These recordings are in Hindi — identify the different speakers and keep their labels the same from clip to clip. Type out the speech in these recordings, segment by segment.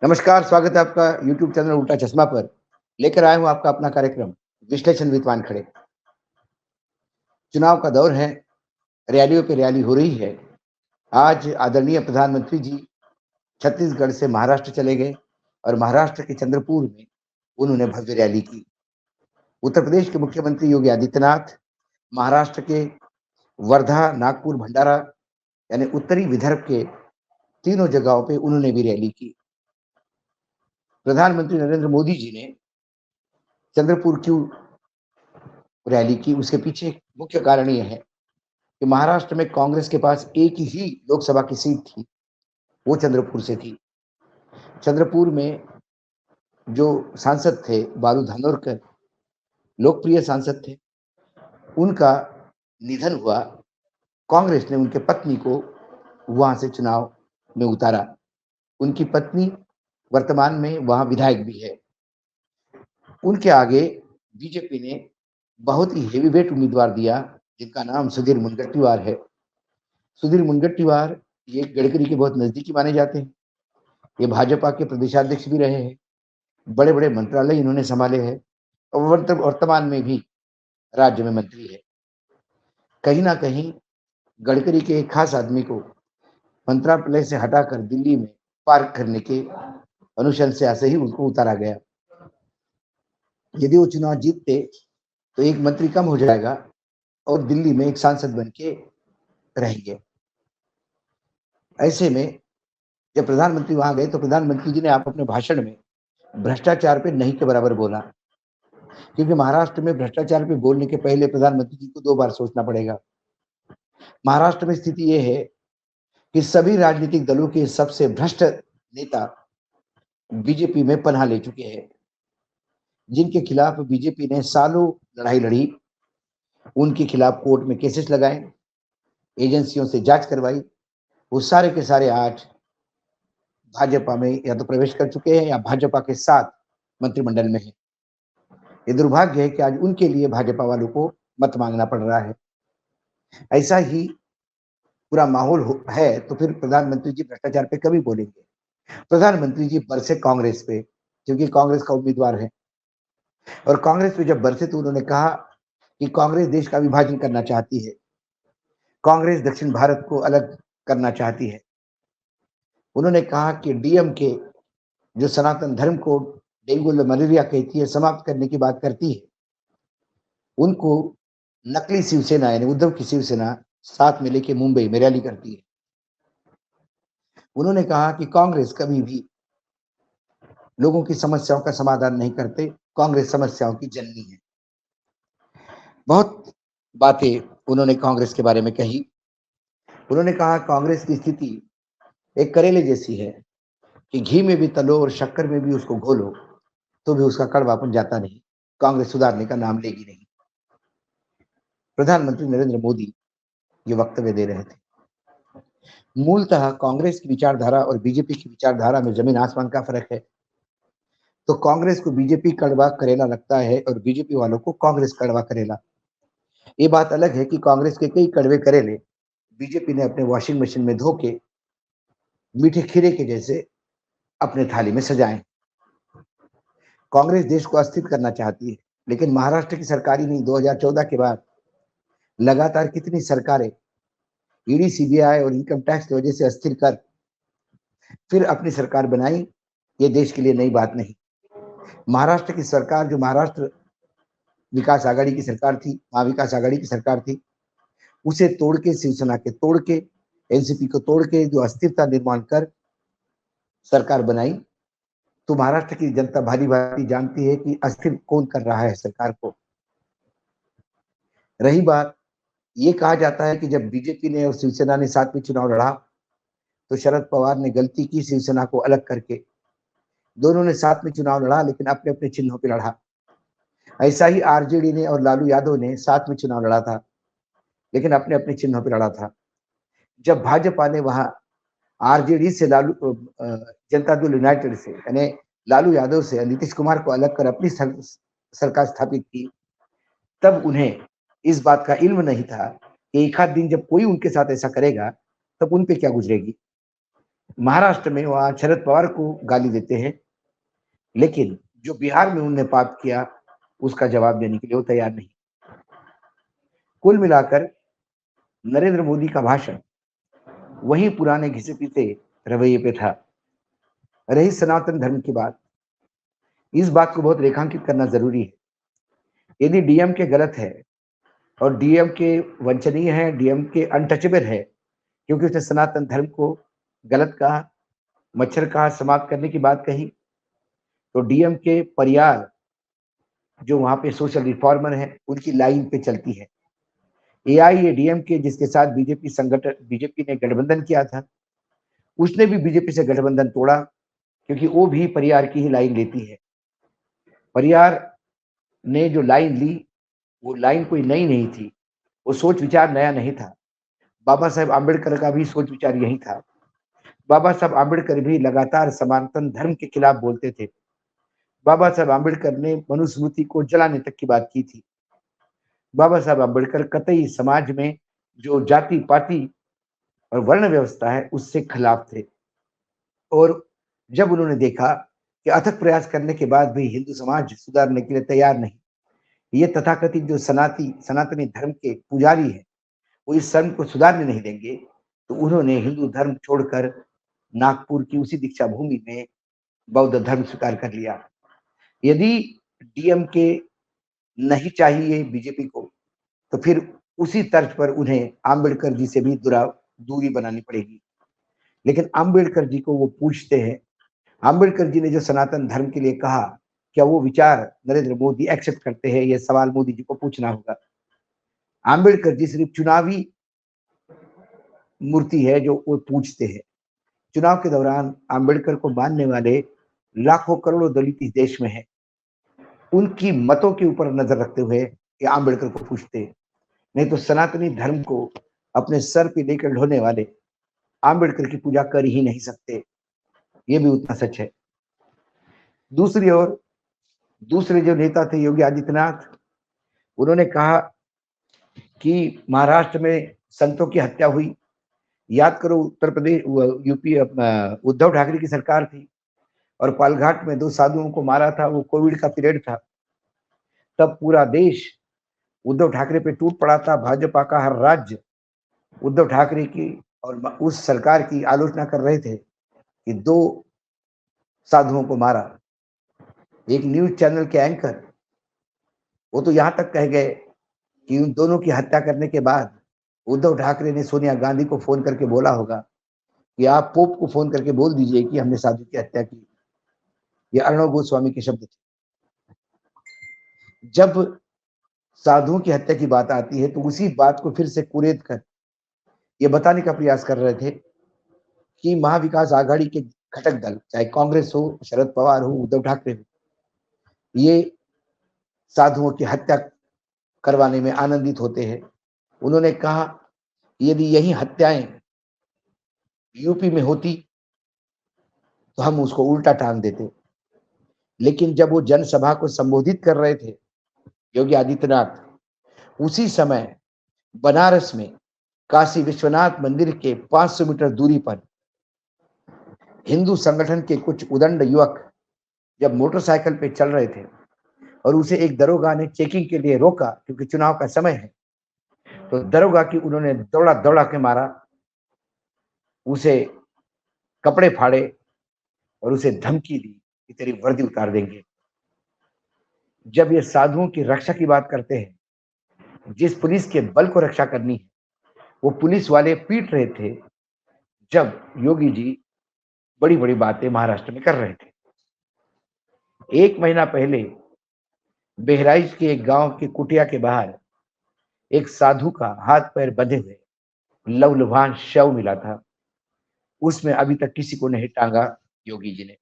Speaker 1: नमस्कार, स्वागत है आपका यूट्यूब चैनल उल्टा चश्मा पर। लेकर आया हूँ आपका अपना कार्यक्रम विश्लेषण विद वानखड़े। चुनाव का दौर है, रैलियों पे रैली हो रही है। आज आदरणीय प्रधानमंत्री जी छत्तीसगढ़ से महाराष्ट्र चले गए और महाराष्ट्र के चंद्रपुर में उन्होंने भव्य रैली की। उत्तर प्रदेश के मुख्यमंत्री योगी आदित्यनाथ, महाराष्ट्र के वर्धा, नागपुर, भंडारा यानी उत्तरी विदर्भ के तीनों जगहों पे उन्होंने भी रैली की। प्रधानमंत्री नरेंद्र मोदी जी ने चंद्रपुर क्यों रैली की, उसके पीछे एक मुख्य कारण ये है कि महाराष्ट्र में कांग्रेस के पास एक ही लोकसभा की सीट थी, वो चंद्रपुर से थी। चंद्रपुर में जो सांसद थे बालू धानोरकर, लोकप्रिय सांसद थे, उनका निधन हुआ। कांग्रेस ने उनके पत्नी को वहां से चुनाव में उतारा। उनकी पत्नी वर्तमान में वहां विधायक भी है। उनके आगे बीजेपी ने बहुत ही हेवीवेट उम्मीदवार दिया, जिनका नाम सुधीर मुनगंटीवार है। सुधीर मुनगंटीवार ये गडकरी के बहुत नजदीकी माने जाते हैं। ये भाजपा के प्रदेशाध्यक्ष भी रहे हैं, बड़े बड़े मंत्रालय इन्होंने संभाले हैं और वर्तमान में भी राज्य में मंत्री है। कहीं ना कहीं गडकरी के एक खास आदमी को मंत्रालय से हटाकर दिल्ली में पार्क करने के अनुशंसा से ही उनको उतारा गया। यदि वो चुनाव जीतते तो एक मंत्री कम हो जाएगा और दिल्ली में एक सांसद बन के रहेंगे। ऐसे में जब प्रधानमंत्री वहां गए तो प्रधानमंत्री जी ने आप अपने भाषण में भ्रष्टाचार पे नहीं के बराबर बोला, क्योंकि महाराष्ट्र में भ्रष्टाचार पे बोलने के पहले प्रधानमंत्री जी को 2 बार सोचना पड़ेगा। महाराष्ट्र में स्थिति ये है कि सभी राजनीतिक दलों के सबसे भ्रष्ट नेता बीजेपी में पनाह ले चुके हैं, जिनके खिलाफ बीजेपी ने सालों लड़ाई लड़ी, उनके खिलाफ कोर्ट में केसेस लगाए, एजेंसियों से जांच करवाई। वो सारे के सारे आज भाजपा में या तो प्रवेश कर चुके हैं या भाजपा के साथ मंत्रिमंडल में है। ये दुर्भाग्य है कि आज उनके लिए भाजपा वालों को मत मांगना पड़ रहा है। ऐसा ही पूरा माहौल है तो फिर प्रधानमंत्री जी भ्रष्टाचार पे कभी बोलेंगे? प्रधानमंत्री जी बरसे कांग्रेस पे, क्योंकि कांग्रेस का उम्मीदवार है। और कांग्रेस पे जब बरसे तो उन्होंने कहा कि कांग्रेस देश का विभाजन करना चाहती है, कांग्रेस दक्षिण भारत को अलग करना चाहती है। उन्होंने कहा कि डीएम के जो सनातन धर्म को डेंगू मलेरिया कहती है, समाप्त करने की बात करती है, उनको नकली शिवसेना यानी उद्धव की शिवसेना साथ में लेके मुंबई में रैली करती है। उन्होंने कहा कि कांग्रेस कभी भी लोगों की समस्याओं का समाधान नहीं करते, कांग्रेस समस्याओं की जननी है। बहुत बातें उन्होंने कांग्रेस के बारे में कही। उन्होंने कहा कांग्रेस की स्थिति एक करेले जैसी है कि घी में भी तलो और शक्कर में भी उसको घोलो तो भी उसका कड़वापन जाता नहीं, कांग्रेस सुधारने का नाम लेगी नहीं। प्रधानमंत्री नरेंद्र मोदी ये वक्तव्य दे रहे थे। मूलतः कांग्रेस की विचारधारा और बीजेपी की विचारधारा में जमीन आसमान का फर्क है। तो कांग्रेस को बीजेपी कड़वा करेला लगता है और बीजेपी वालों को कांग्रेस कड़वा करेला। ये बात अलग है कि कांग्रेस के कई कड़वे करेले बीजेपी ने अपने वॉशिंग मशीन में धो के मीठे खीरे के जैसे अपने थाली में सजाए। कांग्रेस देश को अस्थिर करना चाहती है, लेकिन महाराष्ट्र की सरकार ही नहीं, 2014 के बाद लगातार कितनी सरकारें ईडी, सीबीआई और इनकम टैक्स की वजह से अस्थिर कर फिर अपनी सरकार बनाई। ये देश के लिए नई बात नहीं। महाराष्ट्र की सरकार जो महाराष्ट्र विकास आघाड़ी की सरकार थी, महाविकास आघाड़ी की सरकार थी, उसे तोड़ के, शिवसेना के तोड़ के, एनसीपी को तोड़ के जो अस्थिरता निर्माण कर सरकार बनाई, तो महाराष्ट्र की जनता भारी भारी जानती है कि अस्थिर कौन कर रहा है सरकार को। रही बात, ये कहा जाता है कि जब बीजेपी ने और शिवसेना ने साथ में चुनाव लड़ा तो शरद पवार ने गलती की शिवसेना को अलग करके। दोनों ने साथ में चुनाव लड़ा लेकिन अपने अपने चिन्हों पर लड़ा। ऐसा ही आरजेडी ने और लालू यादव ने साथ में चुनाव लड़ा था, लेकिन अपने अपने चिन्हों पर लड़ा था। जब भाजपा ने वहां आरजेडी से जनता दल यूनाइटेड से यानी लालू यादव से नीतीश कुमार को अलग कर अपनी सरकार स्थापित की, तब उन्हें इस बात का इल्म नहीं था कि एक आध दिन जब कोई उनके साथ ऐसा करेगा तब उन पे क्या गुजरेगी। महाराष्ट्र में वहां शरद पवार को गाली देते हैं, लेकिन जो बिहार में उन्होंने पाप किया उसका जवाब देने के लिए वो तैयार नहीं। कुल मिलाकर नरेंद्र मोदी का भाषण वही पुराने घिसे पीते रवैये पे था। रही सनातन धर्म की बात, इस बात को बहुत रेखांकित करना जरूरी है। यदि डीएमके गलत है और डीएमके वंचनीय है, डीएमके अनटचेबल है क्योंकि उसने सनातन धर्म को गलत कहा, मच्छर कहा, समाप्त करने की बात कही, तो डीएमके परियार जो वहां पे सोशल रिफॉर्मर है उनकी लाइन पे चलती है। एआईएडीएमके जिसके साथ बीजेपी ने गठबंधन किया था, उसने भी बीजेपी से गठबंधन तोड़ा क्योंकि वो भी परियार की ही लाइन लेती है। परियार ने जो लाइन ली वो लाइन कोई नई नहीं थी, वो सोच विचार नया नहीं था। बाबा साहेब आम्बेडकर का भी सोच विचार यही था। बाबा साहब आम्बेडकर भी लगातार सनातन धर्म के खिलाफ बोलते थे। बाबा साहब आम्बेडकर ने मनुस्मृति को जलाने तक की बात की थी। बाबा साहब आम्बेडकर कतई समाज में जो जाति पाति और वर्ण व्यवस्था है उससे खिलाफ थे। और जब उन्होंने देखा कि अथक प्रयास करने के बाद भी हिंदू समाज सुधारने के लिए तैयार नहीं, ये तथाकथित जो सनातनी धर्म के पुजारी है वो इस धर्म को सुधारने नहीं देंगे, तो उन्होंने हिंदू धर्म छोड़कर नागपुर की उसी दीक्षा भूमि में बौद्ध धर्म स्वीकार कर लिया। यदि डीएमके नहीं चाहिए बीजेपी को, तो फिर उसी तर्ज पर उन्हें आम्बेडकर जी से भी दूरी बनानी पड़ेगी। लेकिन आम्बेडकर जी को वो पूछते हैं, आम्बेडकर जी ने जो सनातन धर्म के लिए कहा, क्या वो विचार नरेंद्र मोदी एक्सेप्ट करते हैं? ये सवाल मोदी जी को पूछना होगा। आम्बेडकर जी सिर्फ चुनावी मूर्ति है जो वो पूछते हैं। चुनाव के दौरान आम्बेडकर को मानने वाले लाखों करोड़ों दलित इस देश में हैं। उनकी मतों के ऊपर नजर रखते हुए ये आम्बेडकर को पूछते, नहीं तो सनातनी धर्म को अपने सर पे लेकर ढोने वाले आम्बेडकर की पूजा कर ही नहीं सकते। ये भी उतना सच है। दूसरी ओर दूसरे जो नेता थे योगी आदित्यनाथ, उन्होंने कहा कि महाराष्ट्र में संतों की हत्या हुई। याद करो उत्तर प्रदेश यूपी उद्धव ठाकरे की सरकार थी और पालघाट में 2 साधुओं को मारा था। वो कोविड का पीरियड था, तब पूरा देश उद्धव ठाकरे पे टूट पड़ा था। भाजपा का हर राज्य उद्धव ठाकरे की और उस सरकार की आलोचना कर रहे थे कि 2 साधुओं को मारा। एक न्यूज चैनल के एंकर वो तो यहां तक कह गए कि उन दोनों की हत्या करने के बाद उद्धव ठाकरे ने सोनिया गांधी को फोन करके बोला होगा कि आप पोप को फोन करके बोल दीजिए कि हमने साधु की हत्या की। ये अर्णव गोस्वामी के शब्द थे। जब साधुओं की हत्या की बात आती है तो उसी बात को फिर से कुरेद कर ये बताने का प्रयास कर रहे थे कि महाविकास आघाड़ी के घटक दल, चाहे कांग्रेस हो, शरद पवार हो, उद्धव ठाकरे हो, ये साधुओं की हत्या करवाने में आनंदित होते हैं। उन्होंने कहा यदि यही हत्याएं यूपी में होती तो हम उसको उल्टा टांग देते। लेकिन जब वो जनसभा को संबोधित कर रहे थे योगी आदित्यनाथ, उसी समय बनारस में काशी विश्वनाथ मंदिर के 500 मीटर दूरी पर हिंदू संगठन के कुछ उदंड युवक जब मोटरसाइकिल पे चल रहे थे और उसे एक दरोगा ने चेकिंग के लिए रोका क्योंकि चुनाव का समय है, तो दरोगा की उन्होंने दौड़ा दौड़ा के मारा, उसे कपड़े फाड़े और उसे धमकी दी कि तेरी वर्दी उतार देंगे। जब ये साधुओं की रक्षा की बात करते हैं, जिस पुलिस के बल को रक्षा करनी है वो पुलिस वाले पीट रहे थे जब योगी जी बड़ी बड़ी बातें महाराष्ट्र में कर रहे थे। 1 महीना पहले बहराइच के एक गांव की कुटिया के बाहर एक साधु का हाथ पैर बंधे हुए लवलुहान शव मिला था। उसमें अभी तक किसी को नहीं टांगा योगी जी ने।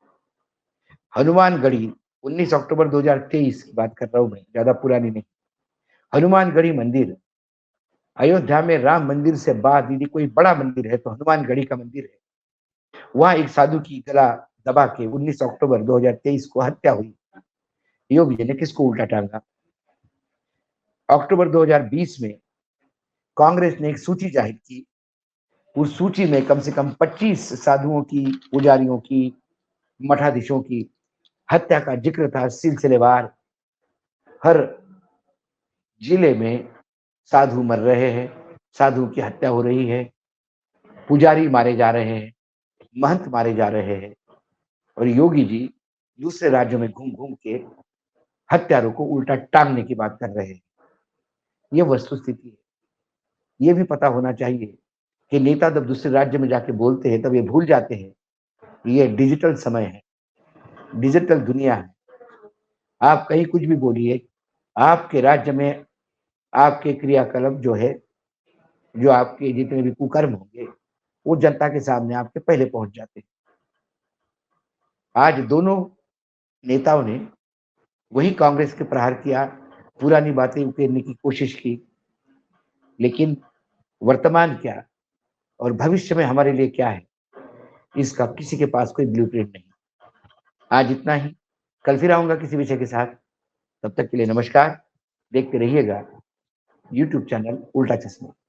Speaker 1: हनुमानगढ़ी 19 अक्टूबर 2023 की बात कर रहा हूं मैं, ज्यादा पुरानी नहीं। हनुमानगढ़ी मंदिर अयोध्या में राम मंदिर से बाद यदि कोई बड़ा मंदिर है तो हनुमानगढ़ी का मंदिर है। वहां एक साधु की गला दबा के 19 अक्टूबर 2023 को हत्या हुई। योगी जी ने किसको उल्टा टांगा? अक्टूबर 2020 में कांग्रेस ने एक सूची जाहिर की उस सूची में कम से कम 25 साधुओं की, पुजारियों की, मठाधीशों की हत्या का जिक्र था सिलसिलेवार। हर जिले में साधु मर रहे हैं, साधु की हत्या हो रही है, पुजारी मारे जा रहे हैं, महंत मारे जा रहे हैं और योगी जी दूसरे राज्यों में घूम घूम के हत्यारों को उल्टा टांगने की बात कर रहे हैं। ये वस्तुस्थिति है। ये भी पता होना चाहिए कि नेता जब दूसरे राज्य में जाके बोलते हैं तब ये भूल जाते हैं कि ये डिजिटल समय है, डिजिटल दुनिया है। आप कहीं कुछ भी बोलिए, आपके राज्य में आपके क्रियाकलाप जो है, जो आपके जितने भी कुकर्म होंगे, वो जनता के सामने आपके पहले पहुंच जाते हैं। आज दोनों नेताओं ने वही कांग्रेस के प्रहार किया, पुरानी बातें उकेरने की कोशिश की, लेकिन वर्तमान क्या और भविष्य में हमारे लिए क्या है, इसका किसी के पास कोई ब्लूप्रिंट नहीं। आज इतना ही, कल फिर आऊंगा किसी विषय के साथ। तब तक के लिए नमस्कार। देखते रहिएगा यूट्यूब चैनल उल्टा चश्मा।